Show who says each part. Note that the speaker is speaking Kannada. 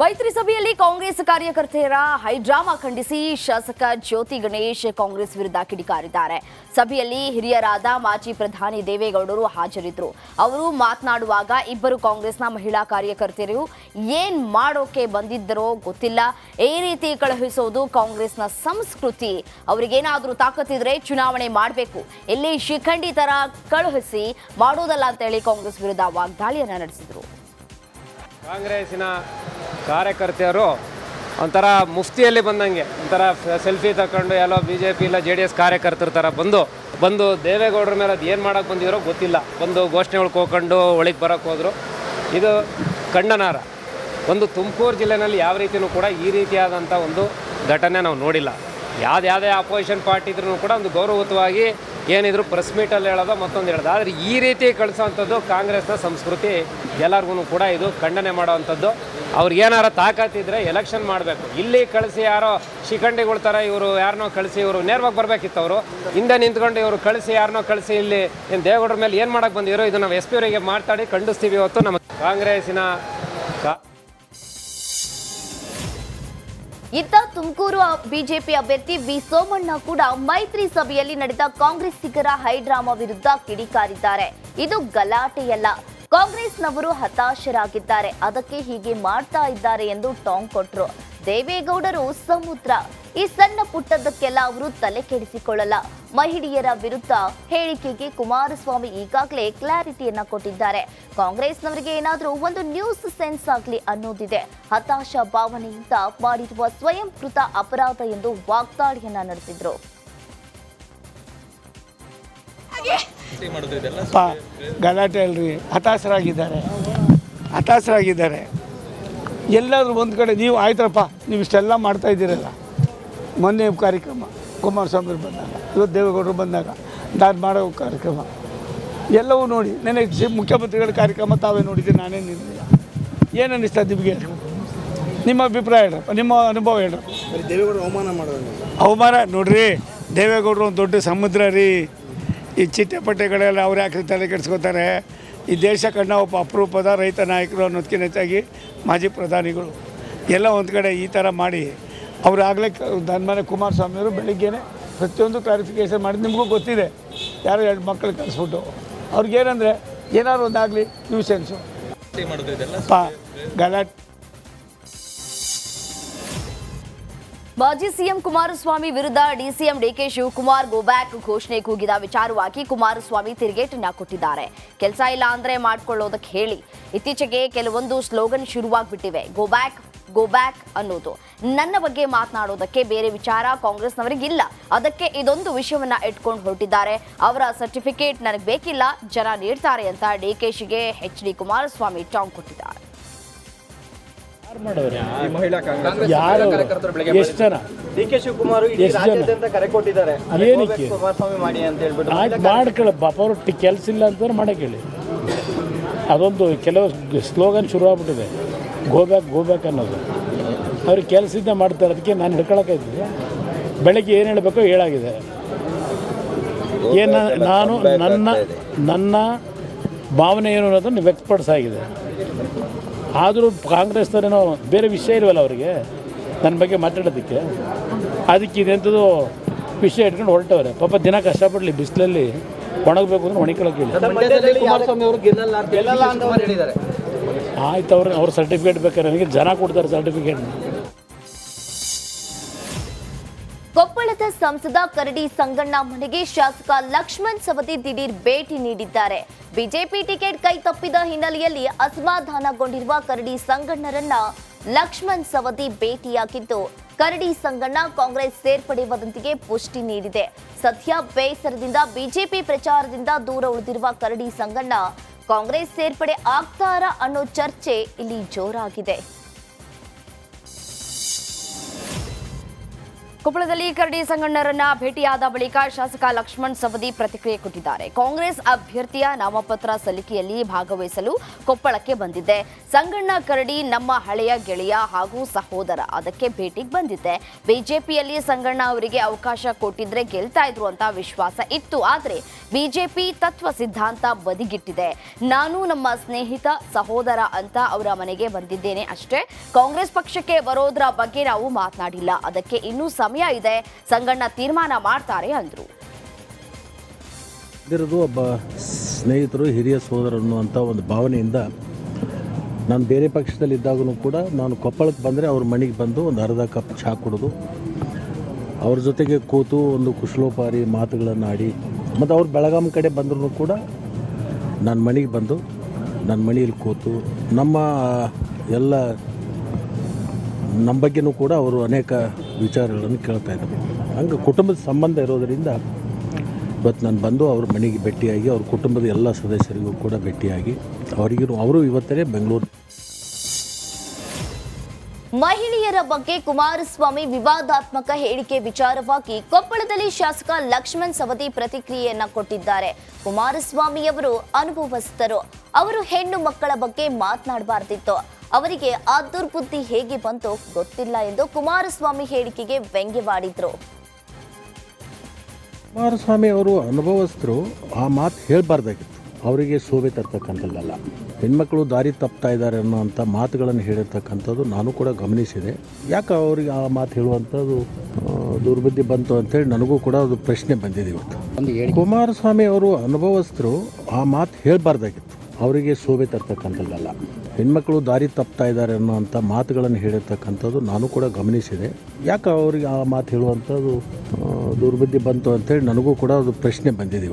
Speaker 1: ಮೈತ್ರಿ ಸಭೆಯಲ್ಲಿ ಕಾಂಗ್ರೆಸ್ ಕಾರ್ಯಕರ್ತೆಯರ ಹೈಡ್ರಾಮಾ ಖಂಡಿಸಿ ಶಾಸಕ ಜ್ಯೋತಿ ಗಣೇಶ್ ಕಾಂಗ್ರೆಸ್ ವಿರುದ್ಧ ಕಿಡಿಕಾರಿದ್ದಾರೆ. ಸಭೆಯಲ್ಲಿ ಹಿರಿಯರಾದ ಮಾಜಿ ಪ್ರಧಾನಿ ದೇವೇಗೌಡರು ಹಾಜರಿದ್ದರು. ಅವರು ಮಾತನಾಡುವಾಗ ಇಬ್ಬರು ಕಾಂಗ್ರೆಸ್ನ ಮಹಿಳಾ ಕಾರ್ಯಕರ್ತೆಯರು ಏನ್ ಮಾಡೋಕೆ ಬಂದಿದ್ದರೋ ಗೊತ್ತಿಲ್ಲ, ಈ ರೀತಿ ಕಳುಹಿಸೋದು ಕಾಂಗ್ರೆಸ್ನ ಸಂಸ್ಕೃತಿ, ಅವರಿಗೇನಾದರೂ ತಾಕತ್ತಿದ್ರೆ ಚುನಾವಣೆ ಮಾಡಬೇಕು, ಇಲ್ಲಿ ಶಿಖಂಡಿ ತರ ಕಳುಹಿಸಿ ಮಾಡೋದಲ್ಲ ಅಂತ ಹೇಳಿ ಕಾಂಗ್ರೆಸ್ ವಿರುದ್ಧ ವಾಗ್ದಾಳಿಯನ್ನ ನಡೆಸಿದರು.
Speaker 2: ಕಾಂಗ್ರೆಸ್ಸಿನ ಕಾರ್ಯಕರ್ತೆಯರು ಒಂಥರ ಮುಫ್ತಿಯಲ್ಲಿ ಬಂದಂಗೆ ಒಂಥರ ಸೆಲ್ಫಿ ತಗೊಂಡು ಎಲ್ಲೋ BJP ಇಲ್ಲ JDS ಕಾರ್ಯಕರ್ತರ ಥರ ಬಂದು ದೇವೇಗೌಡರ ಮೇಲೆ ಅದು ಏನು ಮಾಡೋಕ್ಕೆ ಬಂದಿರೋ ಗೊತ್ತಿಲ್ಲ, ಒಂದು ಘೋಷಣೆ ಹೋಗ್ಕೊಂಡು ಒಳಗೆ ಬರೋಕ್ಕೆ ಹೋದರು. ಇದು ಖಂಡನಾರ್ಹ. ಒಂದು ತುಮಕೂರು ಜಿಲ್ಲೆಯಲ್ಲಿ ಯಾವ ರೀತಿಯೂ ಕೂಡ ಈ ರೀತಿಯಾದಂಥ ಒಂದು ಘಟನೆ ನಾವು ನೋಡಿಲ್ಲ. ಯಾವುದೇ ಅಪೋಸಿಷನ್ ಪಾರ್ಟಿ ಇದ್ರೂ ಕೂಡ ಒಂದು ಗೌರವಯುತವಾಗಿ ಏನಿದ್ರು ಪ್ರೆಸ್ ಮೀಟಲ್ಲಿ ಹೇಳೋದು ಮತ್ತೊಂದು ಹೇಳೋದು. ಆದರೆ ಈ ರೀತಿ ಕಳಿಸೋವಂಥದ್ದು ಕಾಂಗ್ರೆಸ್ನ ಸಂಸ್ಕೃತಿ, ಎಲ್ಲರಿಗೂ ಕೂಡ ಇದು ಖಂಡನೆ ಮಾಡೋವಂಥದ್ದು. ಅವ್ರಿಗೇನಾರ ತಾಕತ್ತಿದ್ರೆ ಎಲೆಕ್ಷನ್ ಮಾಡಬೇಕು. ಇಲ್ಲಿ ಕಳಿಸಿ ಯಾರೋ ಶಿಖಂಡಿಗಳ ಥರ ಇವರು ಯಾರನ್ನೋ ಕಳಿಸಿ ಇವರು ನೇರವಾಗಿ ಬರಬೇಕಿತ್ತು. ಅವರು ಹಿಂದೆ ನಿಂತ್ಕೊಂಡು ಇವರು ಕಳಿಸಿ ಯಾರನ್ನೋ ಕಳಿಸಿ ಇಲ್ಲಿ ಏನು ದೇವೇಗೌಡರ ಮೇಲೆ ಏನು ಮಾಡೋಕ್ಕೆ ಬಂದಿರೋ ಇದು ನಾವು SP ಅವರಿಗೆ ಮಾತಾಡಿ ಖಂಡಿಸ್ತೀವಿ. ಇವತ್ತು ನಮ್ಮ ಕಾಂಗ್ರೆಸ್ಸಿನ
Speaker 1: ಇತ್ತ ತುಮಕೂರು ಬಿಜೆಪಿ ಅಭ್ಯರ್ಥಿ ವಿ ಸೋಮಣ್ಣ ಕೂಡ ಮೈತ್ರಿ ಸಭೆಯಲ್ಲಿ ನಡೆದ ಕಾಂಗ್ರೆಸ್ಸಿಗರ ಹೈಡ್ರಾಮಾ ವಿರುದ್ಧ ಕಿಡಿಕಾರಿದ್ದಾರೆ. ಇದು ಗಲಾಟೆಯಲ್ಲ, ಕಾಂಗ್ರೆಸ್ನವರು ಹತಾಶರಾಗಿದ್ದಾರೆ, ಅದಕ್ಕೆ ಹೀಗೆ ಮಾಡ್ತಾ ಇದ್ದಾರೆ ಎಂದು ಟಾಂಗ್ ಕೊಟ್ರು. ದೇವೇಗೌಡರು ಸಮುದ್ರ, ಈ ಸಣ್ಣ ಪುಟ್ಟದಕ್ಕೆಲ್ಲ ಅವರು ತಲೆ ಕೆಡಿಸಿಕೊಳ್ಳಲ್ಲ. ಮಹಿಳೆಯರ ವಿರುದ್ಧ ಹೇಳಿಕೆಗೆ ಕುಮಾರಸ್ವಾಮಿ ಈಗಾಗಲೇ ಕ್ಲಾರಿಟಿಯನ್ನ ಕೊಟ್ಟಿದ್ದಾರೆ. ಕಾಂಗ್ರೆಸ್ನವರಿಗೆ ಏನಾದರೂ ಒಂದು ನ್ಯೂಸ್ ಸೆನ್ಸ್ ಆಗಲಿ ಅನ್ನೋದಿದೆ. ಹತಾಶ ಭಾವನೆಯಿಂದ ಮಾಡಿರುವ ಸ್ವಯಂಕೃತ ಅಪರಾಧ ಎಂದು ವಾಗ್ದಾಳಿಯನ್ನ ನಡೆಸಿದ್ರು.
Speaker 3: ಗಲಾಟೆ ಅಲ್ರಿ, ಹತಾಶರಾಗಿದ್ದಾರೆ. ಎಲ್ಲಾದರೂ ಒಂದು ಕಡೆ ನೀವು ಆಯ್ತರಪ್ಪ, ನೀವು ಇಷ್ಟೆಲ್ಲ ಮಾಡ್ತಾ ಇದ್ದೀರಲ್ಲ. ಮೊನ್ನೆ ಕಾರ್ಯಕ್ರಮ ಕುಮಾರಸ್ವಾಮಿ ಬಂದಾಗ, ಇವತ್ತು ದೇವೇಗೌಡರು ಬಂದಾಗ ನಾನು ಮಾಡೋ ಕಾರ್ಯಕ್ರಮ ಎಲ್ಲವೂ ನೋಡಿ, ನನಗೆ ಮುಖ್ಯಮಂತ್ರಿಗಳ ಕಾರ್ಯಕ್ರಮ ತಾವೇ ನೋಡಿದ್ದೀರಿ, ನಾನೇ ನಿಲ್ಲ. ಏನು ಅನ್ನಿಸ್ತಾ ನಿಮಗೆ? ನಿಮ್ಮ ಅಭಿಪ್ರಾಯ ಹೇಳ್ರಪ್ಪ, ನಿಮ್ಮ ಅನುಭವ ಹೇಳ್ರಪ್ಪ.
Speaker 4: ದೇವೇಗೌಡರು ಅವಮಾನ ಮಾಡೋದು
Speaker 3: ಅವಮಾನ ನೋಡ್ರಿ, ದೇವೇಗೌಡರು ಒಂದು ದೊಡ್ಡ ಸಮುದ್ರ ರೀ. ಈ ಚಿಟ್ಟೆಪಟ್ಟೆಗಳೆಲ್ಲ ಅವ್ರು ಯಾಕೆ ತಲೆ ಕೆಡಿಸ್ಕೋತಾರೆ? ಈ ದೇಶ ಕಂಡ ಒಬ್ಬ ಅಪರೂಪದ ರೈತ ನಾಯಕರು ಅನ್ನೋದಕ್ಕಿಂತ ಹೆಚ್ಚಾಗಿ ಮಾಜಿ ಪ್ರಧಾನಿಗಳು ಎಲ್ಲ ಒಂದು ಕಡೆ ಈ ಥರ ಮಾಡಿ ಅವರು ಆಗಲೇ ನನ್ನ ಮನೆ ಕುಮಾರಸ್ವಾಮಿಯವರು ಬೆಳಿಗ್ಗೆನೇ ಪ್ರತಿಯೊಂದು ಕ್ಲಾರಿಫಿಕೇಷನ್ ಮಾಡಿ, ನಿಮಗೂ ಗೊತ್ತಿದೆ, ಯಾರೋ 2 ಮಕ್ಕಳು ಕಳಿಸ್ಬಿಟ್ಟು ಅವ್ರಿಗೇನಂದರೆ ಏನಾದ್ರು ಒಂದಾಗಲಿ ನ್ಯೂಸೆನ್ಸು ಗಲಾಟೆ.
Speaker 1: ಮಾಜಿ ಸಿಎಂ ಕುಮಾರಸ್ವಾಮಿ ವಿರುದ್ಧ DCM DK ಶಿವಕುಮಾರ್ ಗೋಬ್ಯಾಕ್ ಘೋಷಣೆ ಕೂಗಿದ ವಿಚಾರವಾಗಿ ಕುಮಾರಸ್ವಾಮಿ ತಿರುಗೇಟನ್ನ ಕೊಟ್ಟಿದ್ದಾರೆ. ಕೆಲಸ ಇಲ್ಲ ಅಂದ್ರೆ ಮಾಡ್ಕೊಳ್ಳೋದಕ್ಕೆ ಹೇಳಿ. ಇತ್ತೀಚೆಗೆ ಕೆಲವೊಂದು ಸ್ಲೋಗನ್ ಶುರುವಾಗ್ಬಿಟ್ಟಿವೆ. ಗೋ ಬ್ಯಾಕ್ ಅನ್ನೋದು. ನನ್ನ ಬಗ್ಗೆ ಮಾತನಾಡೋದಕ್ಕೆ ಬೇರೆ ವಿಚಾರ ಕಾಂಗ್ರೆಸ್ನವರಿಗಿಲ್ಲ, ಅದಕ್ಕೆ ಇದೊಂದು ವಿಷಯವನ್ನ ಇಟ್ಕೊಂಡು ಹೊರಟಿದ್ದಾರೆ. ಅವರ ಸರ್ಟಿಫಿಕೇಟ್ ನನಗೆ ಬೇಕಿಲ್ಲ, ಜನ ನೀಡ್ತಾರೆ ಅಂತ DKಶಿಗೆ HD ಕುಮಾರಸ್ವಾಮಿ ಟಾಂಗ್ ಕೊಟ್ಟಿದ್ದಾರೆ.
Speaker 4: DK ಶಿವಕುಮಾರ್ ಕರೆ ಕೊಟ್ಟಿದ್ದಾರೆ, ಕುಮಾರಸ್ವಾಮಿ ಮಾಡಿ ಅಂತ ಹೇಳ್ಬಿಟ್ಟು.
Speaker 5: ಆಯ್ತು ಮಾಡ್ಕೊಳ್ಳ ಪಾಪ, ಅವರು ಕೆಲಸ ಇಲ್ಲ ಅಂತಂದ್ರೆ ಮಾಡಕ್ಕೆ ಹೇಳಿ. ಅದೊಂದು ಕೆಲವು ಸ್ಲೋಗನ್ ಶುರುವಾಗ್ಬಿಟ್ಟಿದೆ, ಗೋ ಬ್ಯಾಕ್ ಅನ್ನೋದು. ಅವ್ರಿಗೆ ಕೆಲಸದಿಂದ ಮಾಡ್ತಾರೆ, ಅದಕ್ಕೆ ನಾನು ಹಿಡ್ಕೊಳಕ್ಕಾಯ್ತಿದೆ. ಬೆಳಗ್ಗೆ ಏನು ಹೇಳಬೇಕೋ ಹೇಳಾಗಿದೆ. ಏನು ನಾನು ನನ್ನ ಭಾವನೆ ಏನು ಅನ್ನೋದನ್ನು ವ್ಯಕ್ತಪಡಿಸಾಗಿದೆ. ಆದರೂ ಕಾಂಗ್ರೆಸ್ನವರೇನೋ ಬೇರೆ ವಿಷಯ ಇಲ್ವಲ್ಲ ಅವರಿಗೆ ನನ್ನ ಬಗ್ಗೆ ಮಾತಾಡೋದಕ್ಕೆ, ಅದಕ್ಕೆ ಇದೆಂಥದ್ದು ವಿಷಯ ಇಟ್ಕೊಂಡು ಹೊರಟವ್ರೆ. ಪಾಪ ದಿನ ಕಷ್ಟಪಡಲಿ, ಬಿಸಿಲಲ್ಲಿ ಒಣಗಬೇಕು ಅಂದ್ರೆ ಒಣಕೊಳ್ಳೋಕೆ ಹೇಳಿ. ಆಯ್ತು, ಅವ್ರ ಸರ್ಟಿಫಿಕೇಟ್ ಬೇಕಾದ್ರೆ ನನಗೆ ಜನ ಕೊಡ್ತಾರೆ ಸರ್ಟಿಫಿಕೇಟ್.
Speaker 1: ಕೊಪ್ಪಳದ ಸಂಸದ ಕರಡಿ ಸಂಗಣ್ಣ ಮನೆಗೆ ಶಾಸಕ ಲಕ್ಷ್ಮಣ್ ಸವದಿ ದಿಢೀರ್ ಭೇಟಿ ನೀಡಿದ್ದಾರೆ. ಬಿಜೆಪಿ ಟಿಕೆಟ್ ಕೈ ತಪ್ಪಿದ ಹಿನ್ನೆಲೆಯಲ್ಲಿ ಅಸಮಾಧಾನಗೊಂಡಿರುವ ಕರಡಿ ಸಂಗಣ್ಣರನ್ನ ಲಕ್ಷ್ಮಣ್ ಸವದಿ ಭೇಟಿಯಾಗಿದ್ದು, ಕರಡಿ ಸಂಗಣ್ಣ ಕಾಂಗ್ರೆಸ್ ಸೇರ್ಪಡೆ ವದಂತಿಗೆ ಪುಷ್ಟಿ ನೀಡಿದೆ. ಸದ್ಯ ಬೇಸರದಿಂದ ಬಿಜೆಪಿ ಪ್ರಚಾರದಿಂದ ದೂರ ಉಳಿದಿರುವ ಕರಡಿ ಸಂಗಣ್ಣ ಕಾಂಗ್ರೆಸ್ ಸೇರ್ಪಡೆ ಆಗ್ತಾರಾ ಅನ್ನೋ ಚರ್ಚೆ ಇಲ್ಲಿ ಜೋರಾಗಿದೆ.
Speaker 6: ಕೊಪ್ಪಳದಲ್ಲಿ ಕರಡಿ ಸಂಗಣ್ಣರನ್ನ ಭೇಟಿಯಾದ ಬಳಿಕ ಶಾಸಕ ಲಕ್ಷ್ಮಣ್ ಸವದಿ ಪ್ರತಿಕ್ರಿಯೆ ಕೊಟ್ಟಿದ್ದಾರೆ. ಕಾಂಗ್ರೆಸ್ ಅಭ್ಯರ್ಥಿಯ ನಾಮಪತ್ರ ಸಲ್ಲಿಕೆಯಲ್ಲಿ ಭಾಗವಹಿಸಲು ಕೊಪ್ಪಳಕ್ಕೆ ಬಂದಿದ್ದೆ. ಸಂಗಣ್ಣ ಕರಡಿ ನಮ್ಮ ಹಳೆಯ ಗೆಳೆಯ ಹಾಗೂ ಸಹೋದರ, ಅದಕ್ಕೆ ಭೇಟಿಗೆ ಬಂದಿದ್ದೆ. ಬಿಜೆಪಿಯಲ್ಲಿ ಸಂಗಣ್ಣ ಅವರಿಗೆ ಅವಕಾಶ ಕೊಟ್ಟಿದ್ರೆ ಗೆಲ್ತಾ ಇದ್ರು ಅಂತ ವಿಶ್ವಾಸ ಇತ್ತು. ಆದ್ರೆ ಬಿಜೆಪಿ ತತ್ವ ಸಿದ್ಧಾಂತ ಬದಿಗಿಟ್ಟಿದೆ. ನಾನು ನಮ್ಮ ಸ್ನೇಹಿತ ಸಹೋದರ ಅಂತ ಅವರ ಮನೆಗೆ ಬಂದಿದ್ದೇನೆ ಅಷ್ಟೇ. ಕಾಂಗ್ರೆಸ್ ಪಕ್ಷಕ್ಕೆ ಬರೋದ್ರ ಬಗ್ಗೆ ನಾವು ಮಾತನಾಡಿಲ್ಲ. ಅದಕ್ಕೆ ಇನ್ನೂ ಸಮಯ ಇದೆ. ಸಂಗಣ್ಣ ತೀರ್ಮಾನ ಮಾಡ್ತಾರೆ ಅಂದ್ರು.
Speaker 7: ಇದಿರೋದು ಒಬ್ಬ ಸ್ನೇಹಿತರು, ಹಿರಿಯ ಸಹೋದರ ಅನ್ನುವಂಥ ಒಂದು ಭಾವನೆಯಿಂದ ನಾನು ಬೇರೆ ಪಕ್ಷದಲ್ಲಿದ್ದಾಗೂ ಕೂಡ ನಾನು ಕೊಪ್ಪಳಕ್ಕೆ ಬಂದರೆ ಅವ್ರ ಮನೆಗೆ ಬಂದು ಒಂದು ಅರ್ಧ ಕಪ್ ಚಹಾ ಕುಡಿದು ಅವ್ರ ಜೊತೆಗೆ ಕೂತು ಒಂದು ಕುಶಲೋಪಾರಿ ಮಾತುಗಳನ್ನು ಆಡಿ, ಮತ್ತು ಅವ್ರು ಬೆಳಗಾಂ ಕಡೆ ಬಂದರೂ ಕೂಡ ನನ್ನ ಮನೆಗೆ ಬಂದು ನನ್ನ ಮನೆಯಲ್ಲಿ ಕೂತು ನಮ್ಮ ಎಲ್ಲ ನಮ್ಮ ಬಗ್ಗೆನೂ ಕೂಡ ಅವರು ಅನೇಕ ವಿಚಾರಗಳನ್ನು ಕೇಳ್ತಾ ಇದ್ದರು. ಹಂಗೆ ಕುಟುಂಬದ ಸಂಬಂಧ ಇರೋದರಿಂದ ಇವತ್ತು ನಾನು ಬಂದು ಅವ್ರ ಮನೆಗೆ ಭೇಟಿಯಾಗಿ ಅವ್ರ ಕುಟುಂಬದ ಎಲ್ಲ ಸದಸ್ಯರಿಗೂ ಕೂಡ ಭೇಟಿಯಾಗಿ ಅವರು ಇವತ್ತೇ ಬೆಂಗಳೂರು.
Speaker 1: ಮಹಿಳೆಯರ ಬಗ್ಗೆ ಕುಮಾರಸ್ವಾಮಿ ವಿವಾದಾತ್ಮಕ ಹೇಳಿಕೆ ವಿಚಾರವಾಗಿ ಕೊಪ್ಪಳದಲ್ಲಿ ಶಾಸಕ ಲಕ್ಷ್ಮಣ್ ಸವದಿ ಪ್ರತಿಕ್ರಿಯೆಯನ್ನ ಕೊಟ್ಟಿದ್ದಾರೆ. ಕುಮಾರಸ್ವಾಮಿಯವರು ಅನುಭವಸ್ಥರು, ಅವರು ಹೆಣ್ಣು ಮಕ್ಕಳ ಬಗ್ಗೆ ಮಾತನಾಡಬಾರ್ದಿತ್ತು. ಅವರಿಗೆ ಆ ದುರ್ಬುದ್ಧಿ ಹೇಗೆ ಬಂತು ಗೊತ್ತಿಲ್ಲ ಎಂದು ಕುಮಾರಸ್ವಾಮಿ ಹೇಳಿಕೆಗೆ ವ್ಯಂಗ್ಯವಾಡಿದ್ರು.
Speaker 7: ಕುಮಾರಸ್ವಾಮಿ ಅವರು ಅನುಭವಸ್ಥರು, ಆ ಮಾತು ಹೇಳಬಾರ್ದಾಗಿತ್ತು. ಅವರಿಗೆ ಶೋಭೆ ತರ್ತಕ್ಕಂಥದ್ದಲ್ಲ. ಹೆಣ್ಮಕ್ಳು ದಾರಿ ತಪ್ತಾ ಇದ್ದಾರೆ ಅನ್ನೋಂಥ ಮಾತುಗಳನ್ನು ಹೇಳಿರ್ತಕ್ಕಂಥದ್ದು ನಾನು ಕೂಡ ಗಮನಿಸಿದೆ. ಯಾಕೆ ಅವರಿಗೆ ಆ ಮಾತು ಹೇಳುವಂಥದ್ದು ದುರ್ಬುದ್ಧಿ ಬಂತು ಅಂತೇಳಿ ನನಗೂ ಕೂಡ ಅದು ಪ್ರಶ್ನೆ ಬಂದಿದೆ ಇವತ್ತು. ಕುಮಾರಸ್ವಾಮಿ ಅವರು ಅನುಭವಸ್ಥರು, ಆ ಮಾತು ಹೇಳಬಾರ್ದಾಗಿತ್ತು. ಅವರಿಗೆ ಶೋಭೆ ತರ್ತಕ್ಕಂಥದ್ದಲ್ಲ. ಹೆಣ್ಮಕ್ಳು ದಾರಿ ತಪ್ತಾ ಇದ್ದಾರೆ ಅನ್ನೋಂಥ ಮಾತುಗಳನ್ನು ಹೇಳಿರ್ತಕ್ಕಂಥದ್ದು ನಾನು ಕೂಡ ಗಮನಿಸಿದೆ. ಯಾಕೆ ಅವರಿಗೆ ಆ ಮಾತು ಹೇಳುವಂಥದ್ದು ದುರ್ಬುದ್ಧಿ ಬಂತು ಅಂತೇಳಿ ನನಗೂ ಕೂಡ ಅದು ಪ್ರಶ್ನೆ ಬಂದಿದೆ.